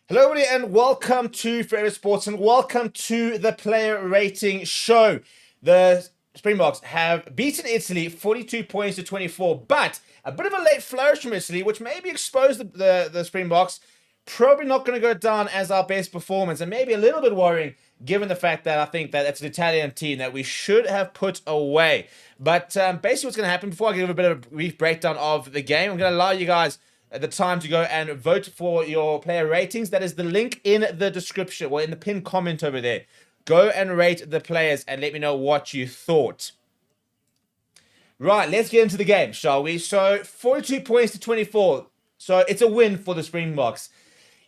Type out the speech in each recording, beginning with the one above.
Hello, everybody, and welcome to Forever Sports, and welcome to the player rating show. The Springboks have beaten Italy 42 points to 24, but a bit of a late flourish from Italy, which maybe exposed the Springboks. Probably not going to go down as our best performance, and maybe a little bit worrying given the fact that I think that it's an Italian team that we should have put away. But basically what's going to happen, before I give a bit of a brief breakdown of the game, I'm going to allow you guys the time to go and vote for your player ratings. That is the link in the description or in the pinned comment over there. Go and rate the players and let me know what you thought. Right, let's get into the game, shall we? So 42 points to 24. So it's a win for the Springboks.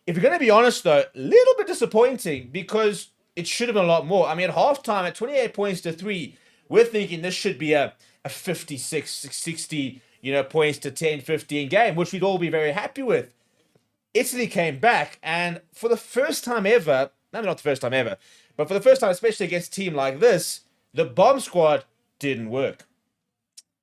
If you're going to be honest, though, a little bit disappointing because it should have been a lot more. I mean, at halftime, at 28 points to 3, we're thinking this should be a 56, 60, points to 10, 15 game, which we'd all be very happy with. Italy came back, and for the first time ever, maybe not the first time ever, but for the first time, especially against a team like this, the bomb squad didn't work.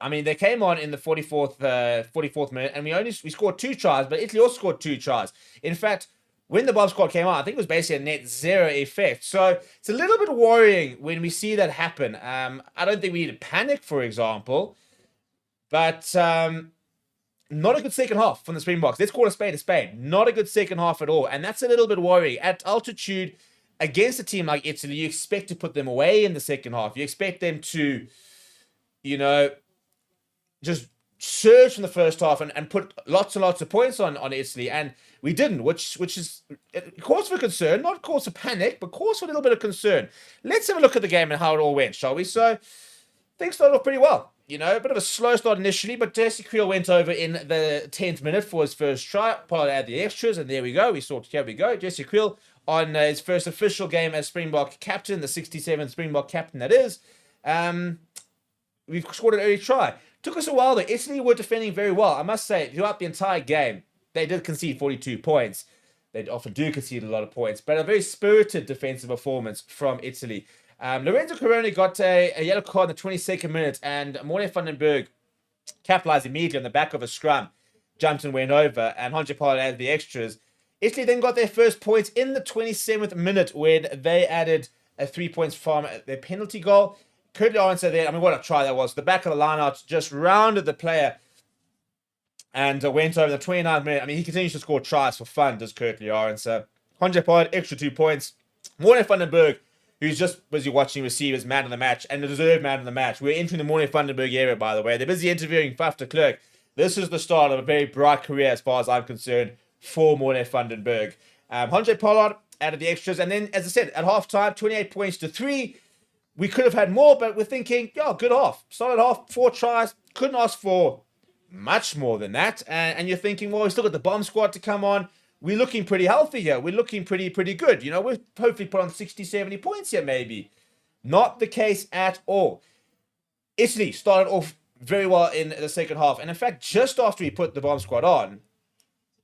I mean, they came on in the 44th minute, and we scored 2 tries, but Italy also scored 2 tries. In fact, when the bomb squad came on, I think it was basically a net zero effect. So it's a little bit worrying when we see that happen. I don't think we need to panic, for example, but not a good second half from the Springboks. Let's call a spade a spade. Not a good second half at all, and that's a little bit worrying. At altitude, against a team like Italy, you expect to put them away in the second half. You expect them to, just surge from the first half and put lots and lots of points on Italy, and we didn't, which is cause for concern, not cause for panic, but cause for a little bit of concern. Let's have a look at the game and how it all went, shall we? So things started off pretty well. A bit of a slow start initially, but Jesse Creel went over in the 10th minute for his first try. Pollard added the extras, and there we go. Here we go. Jesse Creel on his first official game as Springbok captain, the 67th Springbok captain that is. We've scored an early try. Took us a while though. Italy were defending very well. I must say, throughout the entire game, they did concede 42 points. They often do concede a lot of points, but a very spirited defensive performance from Italy. Lorenzo Corona got a yellow card in the 22nd minute, and Morne van den Berg capitalized immediately on the back of a scrum, jumped and went over, and Honje Pollard added the extras. Italy then got their first points in the 27th minute when they added 3 points from their penalty goal. Curtly Arendse there, what a try that was. The back of the line-out just rounded the player and went over the 29th minute. He continues to score tries for fun, does Curtly Arendse. Honje Pollard, extra 2 points. Morne van den Berg, who's just busy watching receive as man of the match, and the deserved man of the match. We're entering the Morne van den Berg era, by the way. They're busy interviewing Faf de Klerk. This is the start of a very bright career, as far as I'm concerned, for Morne van den Berg. Honje Pollard added the extras, and then, as I said, at halftime, 28 points to 3. We could have had more, but we're thinking, good half. Solid half, 4 tries. Couldn't ask for much more than that. And you're thinking, well, we still got the bomb squad to come on. We're looking pretty healthy here. We're looking pretty good. We've hopefully put on 60, 70 points here, maybe. Not the case at all. Italy started off very well in the second half. And in fact, just after we put the bomb squad on,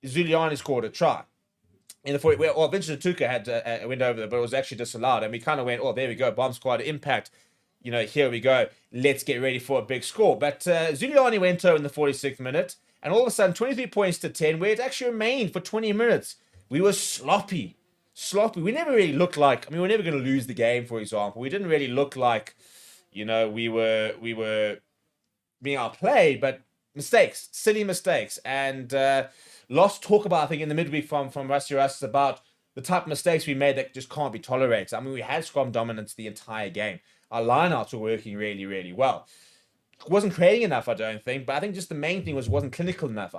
Zuliani scored a try. In the 40, Vincent Tuka had a window over there, but it was actually disallowed. And we kind of went, there we go, bomb squad impact. Here we go. Let's get ready for a big score. But Zuliani went over in the 46th minute. And all of a sudden, 23 points to 10, where it actually remained for 20 minutes. We were sloppy. We never really looked like, we're never going to lose the game, for example. We didn't really look like, we were being outplayed, but mistakes, silly mistakes. And lots to talk about, I think, in the midweek from Rusty Russ about the type of mistakes we made that just can't be tolerated. We had scrum dominance the entire game. Our lineouts were working really, really well. Wasn't creating enough, I don't think, but I think just the main thing wasn't clinical enough.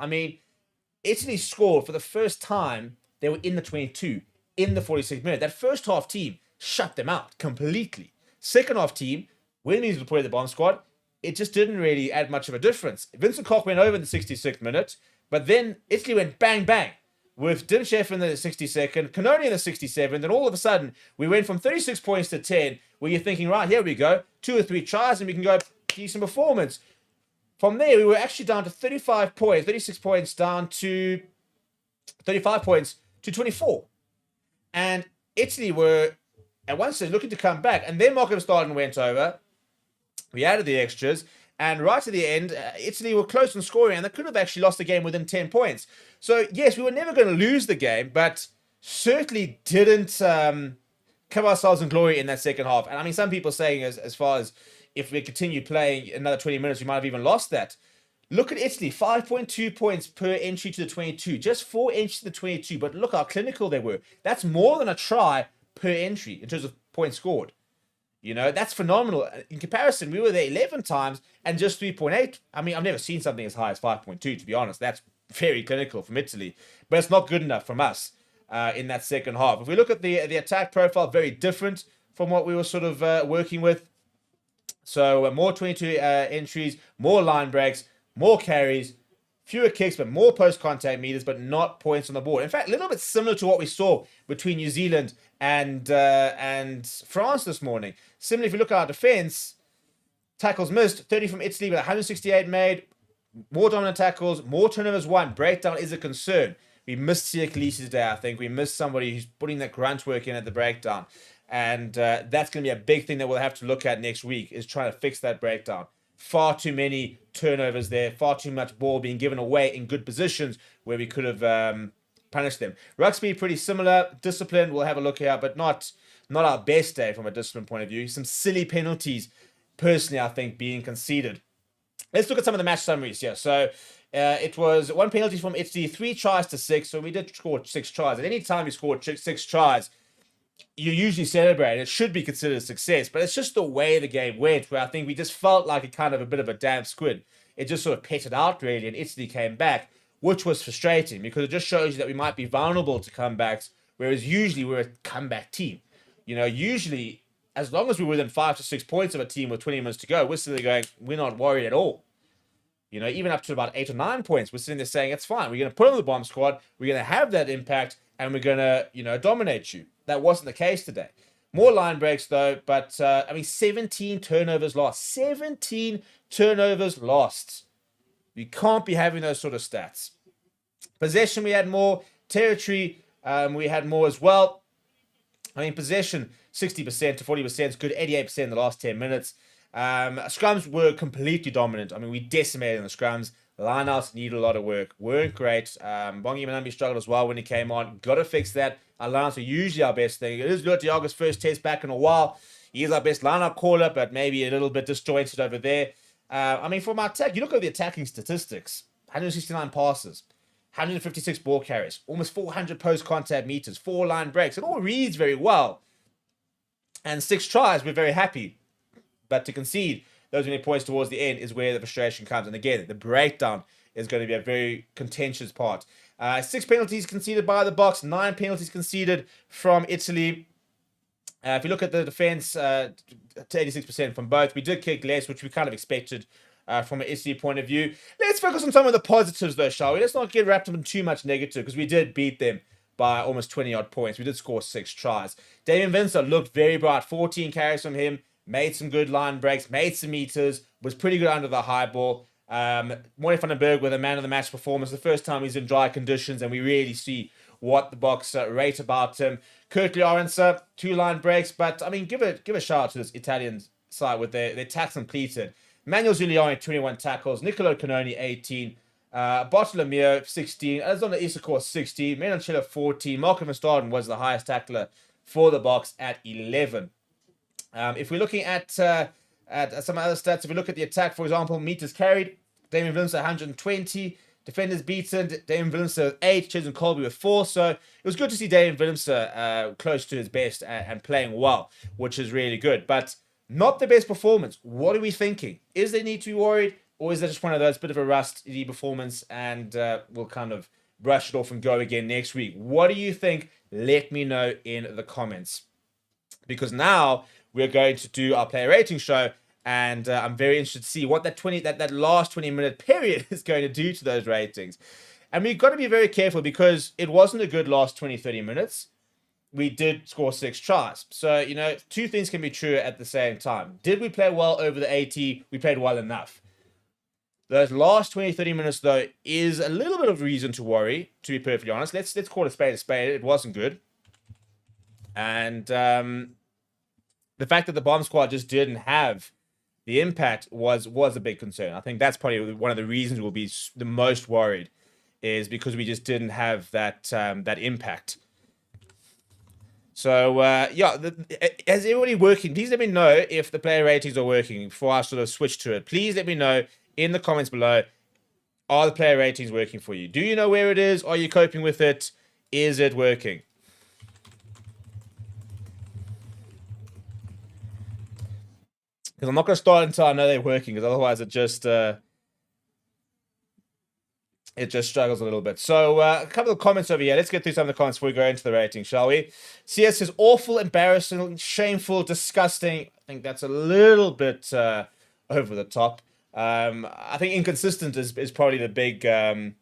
Italy scored for the first time. They were in the 22, in the 46th minute. That first half team shut them out completely. Second half team, when we needed to play the bomb squad, it just didn't really add much of a difference. Vincent Koch went over in the 66th minute, but then Italy went bang, bang with Dimchef in the 62nd, Canoni in the 67th, and all of a sudden, we went from 36 points to 10, where you're thinking, right, here we go, 2 or 3 tries, and we can go decent performance. From there, we were actually down to 36 points down to 35 points to 24. And Italy were, at one stage, looking to come back, and then Markham started and went over. We added the extras, and right to the end, Italy were close on scoring, and they could have actually lost the game within 10 points. So, yes, we were never going to lose the game, but certainly didn't cover ourselves in glory in that second half. And I mean, some people saying as far as if we continue playing another 20 minutes, we might have even lost that. Look at Italy, 5.2 points per entry to the 22, just 4 entries to the 22. But look how clinical they were. That's more than a try per entry in terms of points scored. You know, that's phenomenal. In comparison, we were there 11 times and just 3.8. I mean, I've never seen something as high as 5.2, to be honest. That's very clinical from Italy. But it's not good enough from us in that second half. If we look at the attack profile, very different from what we were sort of working with. So more 22 entries, more line breaks, more carries, fewer kicks, but more post-contact meters, but not points on the board. In fact, a little bit similar to what we saw between New Zealand and France this morning. Similarly, if you look at our defense, tackles missed, 30 from Italy, but 168 made, more dominant tackles, more turnovers won. Breakdown is a concern. We missed Siakalisi today, I think. We missed somebody who's putting that grunt work in at the breakdown. And that's going to be a big thing that we'll have to look at next week, is trying to fix that breakdown. Far too many turnovers there, far too much ball being given away in good positions where we could have punished them. Ruck speed, pretty similar. Discipline, we'll have a look here, but not our best day from a discipline point of view. Some silly penalties, personally, I think, being conceded. Let's look at some of the match summaries here. So it was 1 penalty from Italy, 3 tries to 6. So we did score 6 tries. At any time you scored 6 tries, you usually celebrate. It should be considered a success, but it's just the way the game went, where I think we just felt like a kind of a bit of a damp squid. It just sort of petted out, really, and Italy came back, which was frustrating because it just shows you that we might be vulnerable to comebacks, whereas usually we're a comeback team. You know, usually, as long as we're within 5 to 6 points of a team with 20 minutes to go, we're sitting there going, we're not worried at all. You know, even up to about 8 or 9 points, we're sitting there saying, it's fine. We're going to put on the bomb squad, we're going to have that impact, and we're going to, you know, dominate you. That wasn't the case today. More line breaks, though, but, 17 turnovers lost. 17 turnovers lost. You can't be having those sort of stats. Possession, we had more. Territory, we had more as well. I mean, possession, 60% to 40% is good. 88% in the last 10 minutes. Scrums were completely dominant. I mean, we decimated in the scrums. Lineouts needed a lot of work. Weren't great. Bongi Manambi struggled as well when he came on. Got to fix that. Our lineouts are usually our best thing. It is Tiago's first test back in a while. He is our best lineup caller, but maybe a little bit disjointed over there. From our attack, you look at the attacking statistics. 169 passes. 156 ball carries. Almost 400 post-contact meters. 4 line breaks. It all reads very well. And 6 tries, we're very happy. But to concede those many points towards the end is where the frustration comes. And again, the breakdown is going to be a very contentious part. 6 penalties conceded by the Boks, 9 penalties conceded from Italy. If you look at the defense, to 86% from both. We did kick less, which we kind of expected from an Italy point of view. Let's focus on some of the positives, though, shall we? Let's not get wrapped up in too much negative, because we did beat them by almost 20-odd points. We did score 6 tries. Damien Vincer looked very bright. 14 carries from him. Made some good line breaks. Made some meters. Was pretty good under the high ball. Morty van den Berg with a man of the match performance. The first time he's in dry conditions, and we really see what the Boks rate about him. Kirkley Orense, 2 line breaks, but I mean, give a shout out to this Italian side with their tackles completed. Manuel Giuliani, 21 tackles. Nicolo Canoni, 18. Bartolomeo, 16. Alexander Isakor, 16. Menoncello, 14. Marco van Staden was the highest tackler for the Boks at 11. If we're looking at some other stats, if we look at the attack, for example, meters carried, Damien Willemse 120, defenders beaten, Damien Willemse with 8, Chesn Colby with 4. So it was good to see Damien Willemse close to his best and playing well, which is really good. But not the best performance. What are we thinking? Is there need to be worried, or is that just one of those bit of a rusty performance and we'll kind of brush it off and go again next week? What do you think? Let me know in the comments. Because now we're going to do our player rating show, and I'm very interested to see what that last 20-minute period is going to do to those ratings. And we've got to be very careful, because it wasn't a good last 20, 30 minutes. We did score 6 tries. So, you know, 2 things can be true at the same time. Did we play well over the 80? We played well enough. Those last 20, 30 minutes, though, is a little bit of reason to worry, to be perfectly honest. Let's call a spade a spade. It wasn't good. And the fact that the bomb squad just didn't have the impact was a big concern. I think that's probably one of the reasons we'll be the most worried, is because we just didn't have that impact. So, is everybody working? Please let me know if the player ratings are working before I sort of switch to it. Please let me know in the comments below. Are the player ratings working for you? Do you know where it is? Are you coping with it? Is it working? Because I'm not going to start until I know they're working, because otherwise it just struggles a little bit. So a couple of comments over here. Let's get through some of the comments before we go into the rating, shall we? CS says awful, embarrassing, shameful, disgusting. I think that's a little bit over the top. I think inconsistent is probably the big, the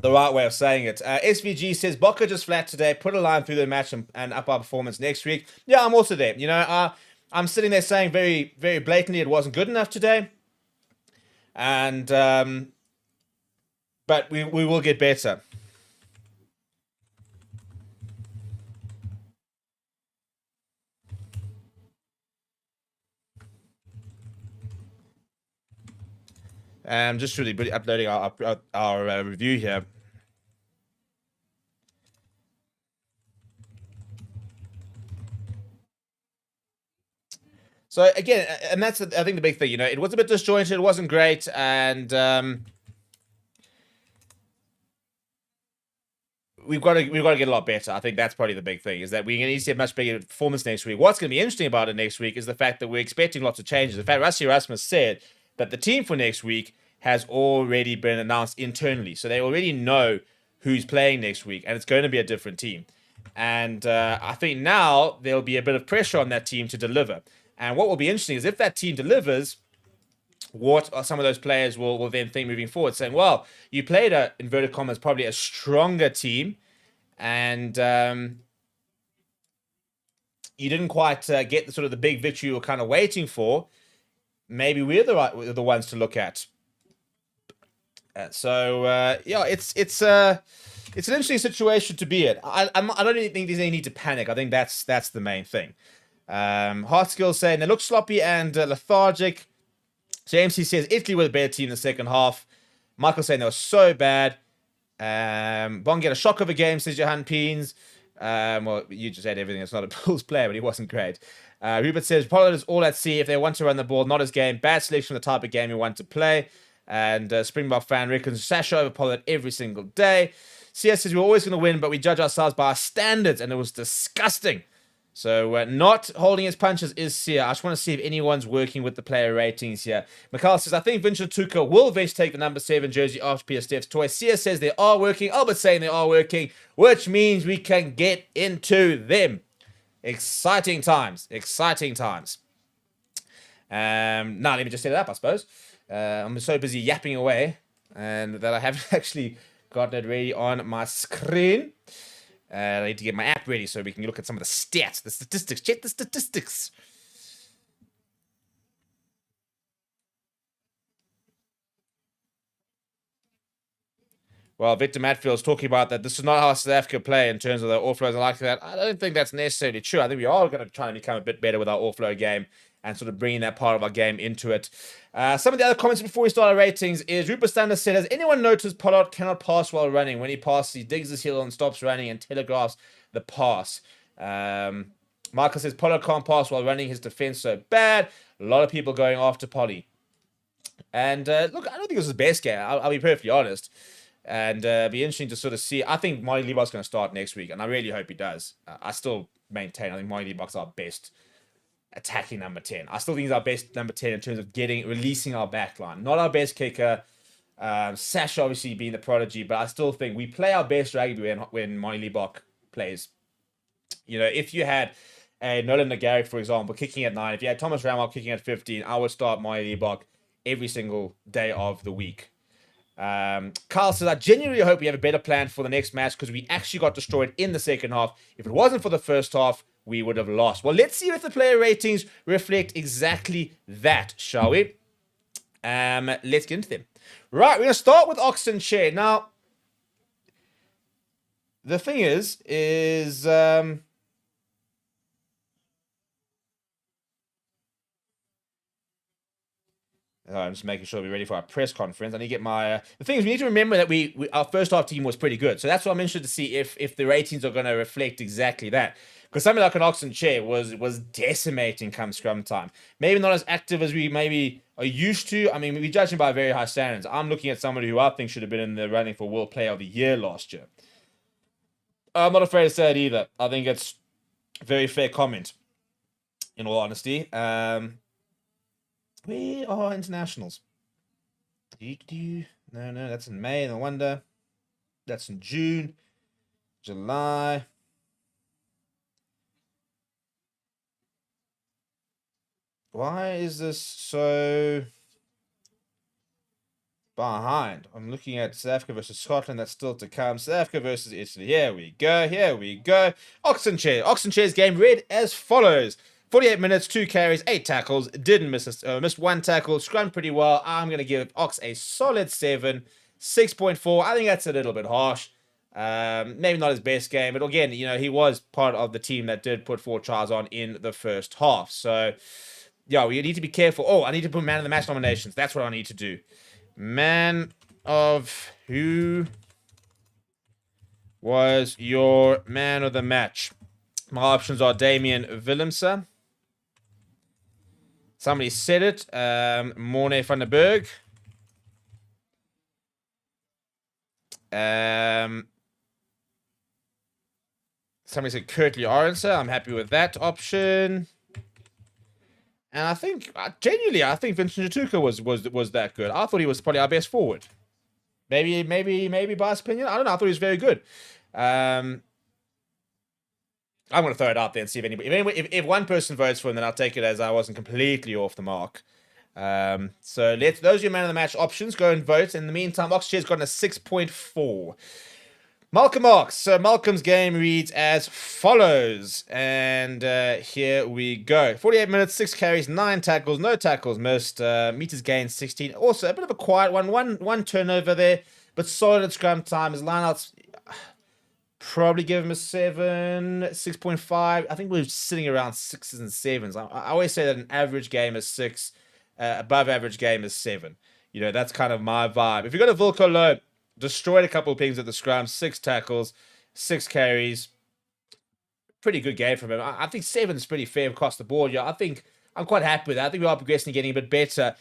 right way of saying it. SVG says Boks just flat today. Put a line through the match and up our performance next week. Yeah, I'm also there. I'm sitting there saying very, very blatantly it wasn't good enough today. And but we will get better. I'm just really uploading our review here. So again, and that's I think the big thing. It was a bit disjointed. It wasn't great, and we've got to get a lot better. I think that's probably the big thing, is that we're going to need to see a much bigger performance next week. What's going to be interesting about it next week is the fact that we're expecting lots of changes. In fact, Rassie Erasmus said that the team for next week has already been announced internally, so they already know who's playing next week, and it's going to be a different team. And I think now there'll be a bit of pressure on that team to deliver. And what will be interesting is if that team delivers, what are some of those players will then think moving forward, saying, well, you played a, inverted commas, probably a stronger team, and you didn't quite get the sort of the big victory you were kind of waiting for. Maybe we're the ones to look at. It's an interesting situation to be in. I don't even think there's any need to panic. I think that's the main thing. Heartskill saying they look sloppy and lethargic. James says Italy were the better team in the second half. Michael saying they were so bad. Bong get a shock of a game, says Johan Peens. Well, you just said everything. It's not a Bulls player, but he wasn't great. Rupert says Pollard is all at sea if they want to run the ball, not his game. Bad selection of the type of game he want to play. And Springbok fan reckons Sasha over Pollard every single day. CS says we're always going to win, but we judge ourselves by our standards, and it was disgusting. So not holding his punches is Sia. I just want to see if anyone's working with the player ratings here. Mikhail says, I think Vincent Tuka will eventually take the number 7 jersey after Peter Steph's toy. Sia says they are working. Albert saying they are working, which means we can get into them. Exciting times. Exciting times. Now, let me just set it up, I suppose. I'm so busy yapping away and that I haven't actually gotten it ready on my screen. I need to get my app ready so we can look at some of the stats, the statistics. Check the statistics. Well, Victor Matfield's talking about that this is not how South Africa play in terms of their offloads and like that. I don't think that's necessarily true. I think we are going to try and become a bit better with our offload game and sort of bringing that part of our game into it. Some of the other comments before we start our ratings is Rupert Stander said, has anyone noticed Pollard cannot pass while running? When he passes, he digs his heel and stops running and telegraphs the pass. Michael says Pollard can't pass while running, his defense so bad. A lot of people going after Polly. And look, I don't think it was his best game. I'll be perfectly honest. And be interesting to sort of see. I think Molly Leibach's going to start next week, and I really hope he does. I still maintain I think Molly Leibach's our best attacking number 10. I still think he's our best number 10 in terms of releasing our backline. Not our best kicker. Sasha obviously being the prodigy, but I still think we play our best rugby when Molly Leibach plays. If you had a Nolan Nagaric, for example, kicking at 9, if you had Thomas Ramal kicking at 15, I would start Molly Leibach every single day of the week. Carl says, I genuinely hope we have a better plan for the next match because we actually got destroyed in the second half. If it wasn't for the first half, we would have lost. Well, let's see if the player ratings reflect exactly that, shall we? Let's get into them. Right, we're going to start with Oxen Share. Now, the thing is I'm just making sure we're ready for our press conference. I need to get my... the thing is, we need to remember that our first half team was pretty good. So that's what I'm interested to see if the ratings are going to reflect exactly that. Because something like an Oxen Chair was decimating come scrum time. Maybe not as active as we maybe are used to. I mean, we're judging by very high standards. I'm looking at somebody who I think should have been in the running for World Player of the Year last year. I'm not afraid to say it either. I think it's a very fair comment, in all honesty. We are internationals. No, that's in May. No wonder. That's in June, July. Why is this so behind? I'm looking at South Africa versus Scotland. That's still to come. South Africa versus Italy. Here we go. Oxen Chair's game read as follows. 48 minutes, 2 carries, 8 tackles. Didn't missed 1 tackle. Scrummed pretty well. I'm going to give Ox a solid 7. 6.4. I think that's a little bit harsh. Maybe not his best game. But again, he was part of the team that did put 4 tries on in the first half. So, yeah, we need to be careful. Oh, I need to put man of the match nominations. That's what I need to do. Man of who was your man of the match? My options are Damian Willemse. Somebody said it. Morne van der Berg. Somebody said Kurtley Orense. I'm happy with that option. And I think, genuinely, I think Vincent Jatuka was that good. I thought he was probably our best forward. Maybe biased opinion. I don't know. I thought he was very good. I'm going to throw it out there and see if anybody... If one person votes for him, then I'll take it as I wasn't completely off the mark. So those are your man of the match options. Go and vote. In the meantime, Oxchair's gotten a 6.4. Malcolm Marks. So Malcolm's game reads as follows. And here we go. 48 minutes, 6 carries, 9 tackles, no tackles missed. Meters gained 16. Also, a bit of a quiet one. One turnover there, but solid at scrum time. His lineouts... Probably give him a 7, 6.5. I think we're sitting around 6s and 7s. I always say that an average game is 6, above average game is 7. That's kind of my vibe. If you got a Wilco Low, destroyed a couple of things at the scrum, 6 tackles, 6 carries. Pretty good game from him. I think 7 is pretty fair across the board. I think I'm quite happy with that. I think we are progressing, getting a bit better.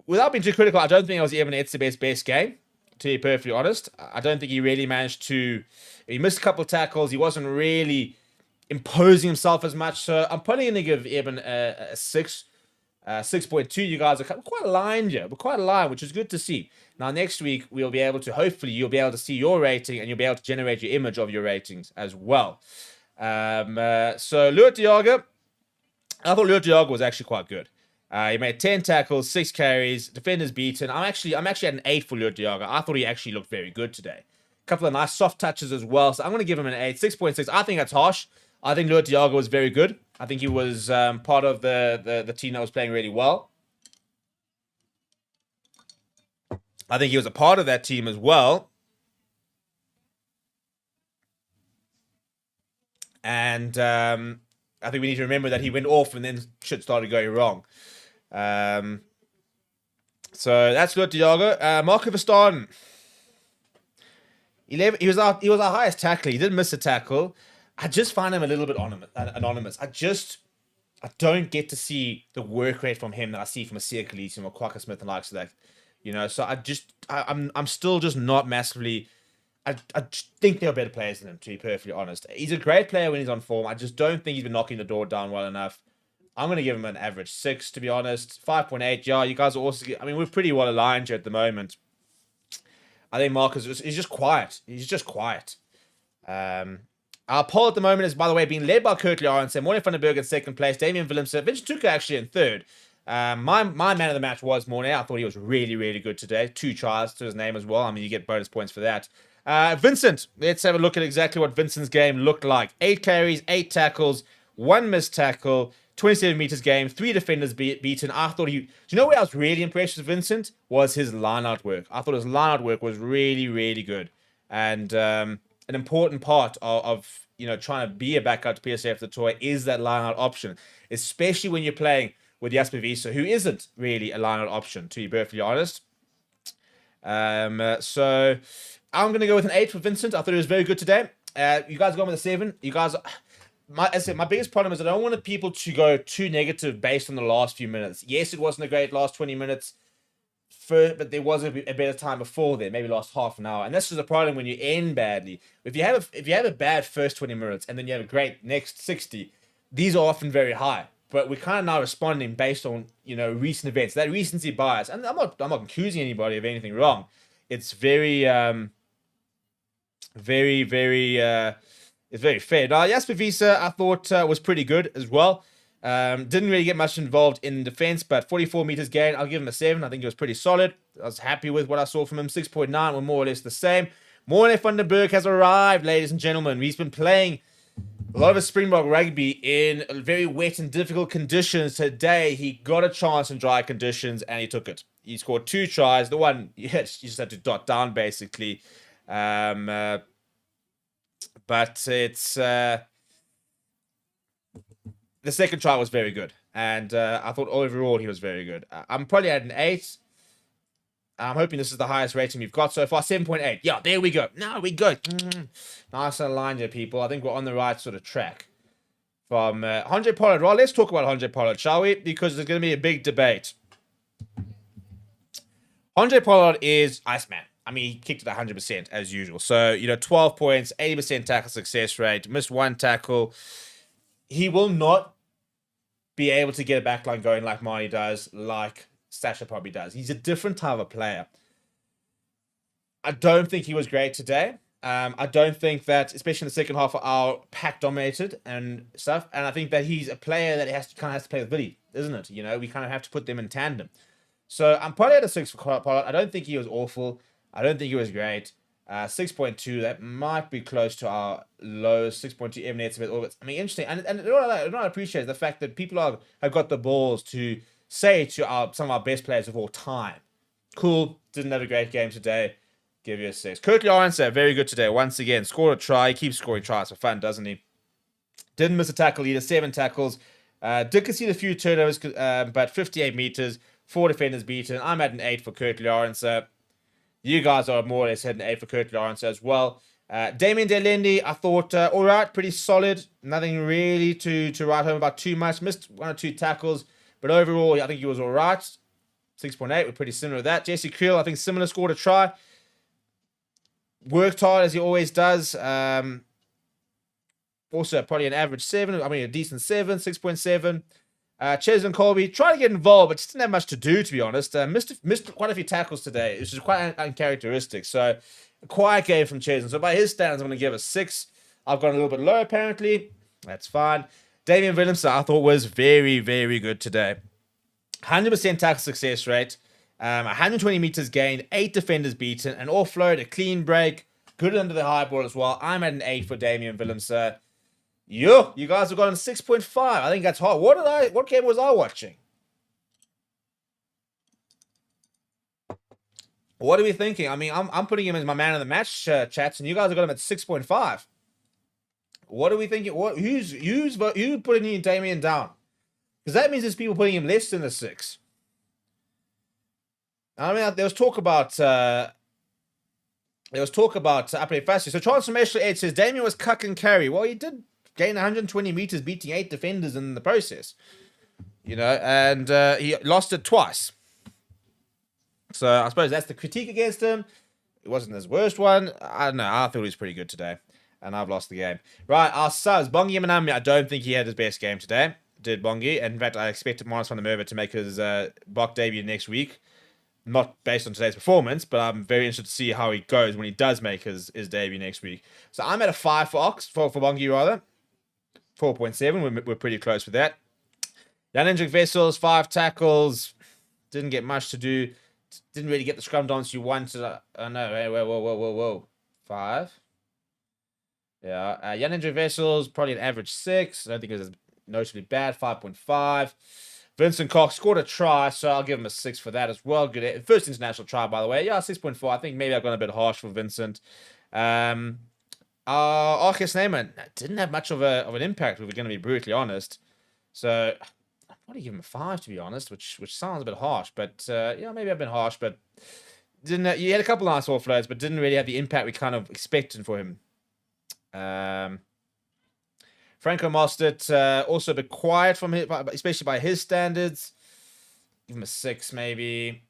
Without being too critical, I don't think I was even Etzebeth's best game. To be perfectly honest, I don't think he really managed to... He missed a couple of tackles. He wasn't really imposing himself as much. So I'm probably going to give Eben a 6. 6.2. You guys are quite aligned here. We're quite aligned, which is good to see. Now, next week, we'll be able to... Hopefully, you'll be able to see your rating and you'll be able to generate your image of your ratings as well. So, Luat Diaga. I thought Luat Diaga was actually quite good. He made 10 tackles, 6 carries, defenders beaten. I'm actually at an 8 for Luat Diaga. I thought he actually looked very good today. A couple of nice soft touches as well. So I'm going to give him an 8. 6.6. I think that's harsh. I think Luat Diaga was very good. I think he was part of the team that was playing really well. I think he was a part of that team as well. And I think we need to remember that he went off and then shit started going wrong. So that's Luat Diaga. Marco Verstappen. He was our highest tackler. He didn't miss a tackle. I just find him a little bit anonymous. I don't get to see the work rate from him that I see from a Sia Khaleesi or Quacker Smith and likes of that. So I'm still just not massively... I think there are better players than him, to be perfectly honest. He's a great player when he's on form. I just don't think he's been knocking the door down well enough. I'm going to give him an average 6, to be honest. 5.8, yeah, you guys are also... we're pretty well aligned here at the moment. I think Marcus is just quiet. He's just quiet. Our poll at the moment is, by the way, being led by Kurtley Orense, Morne van der Berg in second place, Damian Willemse, Vincent Tuka actually in third. My man of the match was Morne. I thought he was really, really good today. 2 tries to his name as well. You get bonus points for that. Vincent, let's have a look at exactly what Vincent's game looked like. 8 carries, 8 tackles, 1 missed tackle, 27 meters game, 3 defenders beaten. I thought do you know where I was really impressed with Vincent? Was his line-out work. I thought his line-out work was really, really good. And an important part of trying to be a backup to PSF the toy is that line-out option. Especially when you're playing with Jasper Wiese, who isn't really a line-out option, to be perfectly honest. So I'm going to go with an 8 for Vincent. I thought it was very good today. You guys going with a 7. You guys, as I said, my biggest problem is I don't want people to go too negative based on the last few minutes. Yes, it wasn't a great last 20 minutes, but there was a better time before there, maybe last half an hour. And this is the problem when you end badly. If you have a bad first 20 minutes and then you have a great next 60, these are often very high. But we're kind of now responding based on, recent events. That recency bias. And I'm not accusing anybody of anything wrong. It's very it's very fair. Now, Jasper Wiese, I thought was pretty good as well. Didn't really get much involved in defense, but 44 meters gain, I'll give him a 7. I think it was pretty solid. I was happy with what I saw from him. 6.9 were more or less the same. Morne van den Berg has arrived, ladies and gentlemen. He's been playing a lot of his Springbok rugby in very wet and difficult conditions. Today, he got a chance in dry conditions, and he took it. He scored 2 tries. The one, you just had to dot down, basically. But it's... the second try was very good. And I thought overall he was very good. I'm probably at an 8. I'm hoping this is the highest rating we've got so far. 7.8. Yeah, there we go. No, we good. Nice and aligned here, people. I think we're on the right sort of track. From Andre Pollard. Well, let's talk about Andre Pollard, shall we? Because there's going to be a big debate. Andre Pollard is Iceman. I mean, he kicked it 100% as usual. So, 12 points, 80% tackle success rate, missed 1 tackle. He will not be able to get a backline going like Marnie does, like Sasha probably does. He's a different type of player. I don't think he was great today. I don't think that, especially in the second half, our pack dominated and stuff. And I think that he's a player that kind of has to play with Billy, isn't it? We kind of have to put them in tandem. So I'm probably at a 6 for Pollard. I don't think he was awful. I don't think he was great. 6.2, that might be close to our lowest. 6.2 even it's a bit orbits. I mean, interesting. And what I appreciate is the fact that people have got the balls to say to some of our best players of all time, cool, didn't have a great game today, give you a 6. Kurt Lawrence, very good today. Once again, scored a try. He keeps scoring tries for fun, doesn't he? Didn't miss a tackle either. 7 tackles. Did concede a few turnovers, but 58 meters, 4 defenders beaten. I'm at an 8 for Kurt Lawrence. You guys are more or less at an 8 for Kurt Lawrence as well. Damien Delendi, I thought, all right, pretty solid. Nothing really to write home about too much. Missed 1 or 2 tackles, but overall, I think he was all right. 6.8, we're pretty similar to that. Jesse Creel, I think similar, scored a try. Worked hard as he always does. Also, probably an average 7. I mean, a decent 7, 6.7. Ches and Colby tried to get involved, but just didn't have much to do, to be honest. Missed quite a few tackles today, which is quite uncharacteristic. So, a quiet game from Ches. And so, by his standards, I'm going to give a 6. I've gone a little bit low, apparently. That's fine. Damian Willemse, I thought, was very, very good today. 100% tackle success rate. 120 meters gained. 8 defenders beaten. An offload, a clean break. Good under the high ball as well. I'm at an 8 for Damian Willemse. You guys have got a 6.5. I think that's hard. What game was I watching? What are we thinking? I mean, I'm putting him as my man of the match chats, and you guys have got him at 6.5. What are we thinking? Who's putting Damien down? Because that means there's people putting him less than a 6. I mean, there was talk about update fastly. So Transformational 8 says Damien was cuck and carry. Well, he did gain 120 meters, beating 8 defenders in the process. And he lost it twice. So I suppose that's the critique against him. It wasn't his worst one. I don't know. I thought he was pretty good today. And I've lost the game. Right, our subs. Bongi Manami, I don't think he had his best game today. Did Bongi. And in fact, I expected Marnus van der Merwe to make his Bok debut next week. Not based on today's performance, but I'm very interested to see how he goes when he does make his debut next week. So I'm at a 5 for Bongi, rather. 4.7. We're pretty close with that. Jan-Hendrik Wessels, 5 tackles. Didn't get much to do. Didn't really get the scrum dance you wanted. Whoa. 5. Yeah. Jan-Hendrik Wessels, probably an average 6. I don't think it was notably bad. 5.5. Vincent Cox scored a try, so I'll give him a 6 for that as well. Good. First international try, by the way. Yeah, 6.4. I think maybe I've gone a bit harsh for Vincent. Arcus Neyman didn't have much of an impact, if we're going to be brutally honest. So, What do you give him a 5, to be honest? Which sounds a bit harsh, but maybe I've been harsh, but didn't. He had a couple of nice offloads, but didn't really have the impact we kind of expected for him. Franco Mostert, also a bit quiet from him, especially by his standards. Give him a 6, maybe.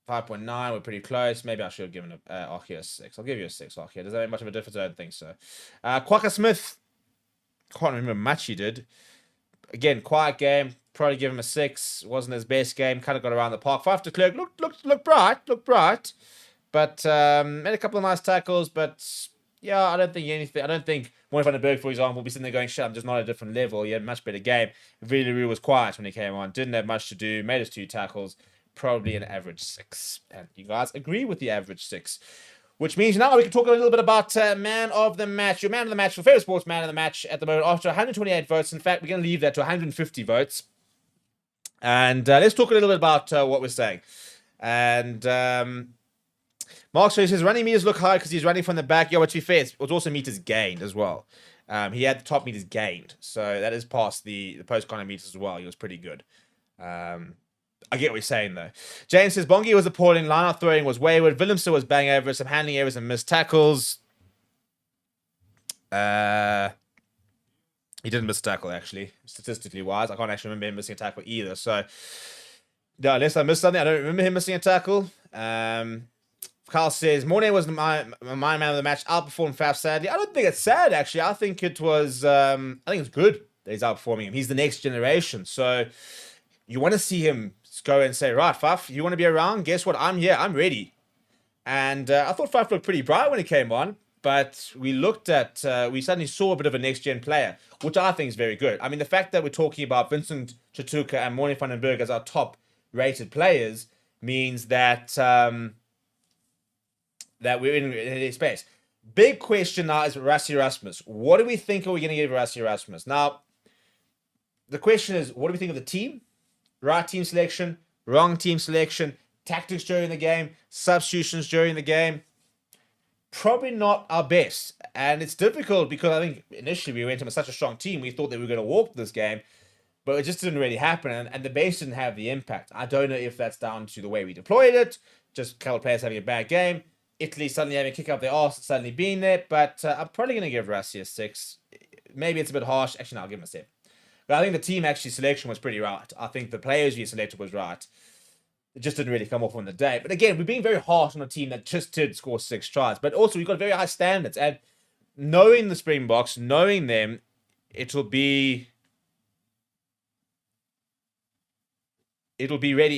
5.9, we're pretty close. Maybe I should have given Archie a 6. I'll give you a 6, Archie. Does that make much of a difference? I don't think so. Quacker Smith, can't remember much he did. Again, quiet game. Probably give him a 6. Wasn't his best game. Kind of got around the park. 5 to Clerk. Looked bright. But made a couple of nice tackles. But yeah, I don't think anything. I don't think Moy van den Berg, for example, will be sitting there going, shit, I'm just not at a different level. He had a much better game. Really was quiet when he came on. Didn't have much to do. Made his 2 tackles. Probably an average 6. And you guys agree with the average 6. Which means now we can talk a little bit about man of the match. Your man of the match, your favorite sports man of the match at the moment, after 128 votes. In fact, we're going to leave that to 150 votes. And let's talk a little bit about what we're saying. And Mark says his running meters look high because he's running from the back. Yeah, but to be fair, it was also meters gained as well. He had the top meters gained. So that is past the post-contact meters as well. He was pretty good. I get what you're saying, though. James says, Bongi was appalling. Line-out throwing was wayward. Willemse was bang over. Some handling errors and missed tackles. He didn't miss a tackle, actually, statistically wise. I can't actually remember him missing a tackle either. So, no, unless I missed something, I don't remember him missing a tackle. Carl says, Mornay was my man of the match. Outperformed Faf, sadly. I don't think it's sad, actually. I think it was, I think it's good that he's outperforming him. He's the next generation. So, you want to see him go and say, right, Faf, you want to be around? Guess what? I'm here. I'm ready. And I thought Faf looked pretty bright when he came on. But we suddenly saw a bit of a next-gen player, which I think is very good. I mean, the fact that we're talking about Vincent Chatuka and Morne van den Berg as our top-rated players means that that we're in a space. Big question now is Rassie Erasmus. What do we think are we going to give Rassie Erasmus? Now, the question is, what do we think of the team? Right team selection, wrong team selection, tactics during the game, substitutions during the game. Probably not our best. And it's difficult because I think initially we went in with such a strong team, we thought that we were going to walk this game, but it just didn't really happen. And the base didn't have the impact. I don't know if that's down to the way we deployed it, just a couple of players having a bad game, Italy suddenly having a kick up their arse and suddenly being there. But I'm probably going to give Rassie a 6. Maybe it's a bit harsh. Actually, no, I'll give him a 7. But I think the team actually selection was pretty right. I think the players we selected was right. It just didn't really come off on the day. But again, we're being very harsh on a team that just did score 6 tries. But also, we've got very high standards. And knowing the Springboks, knowing them, it'll be ready.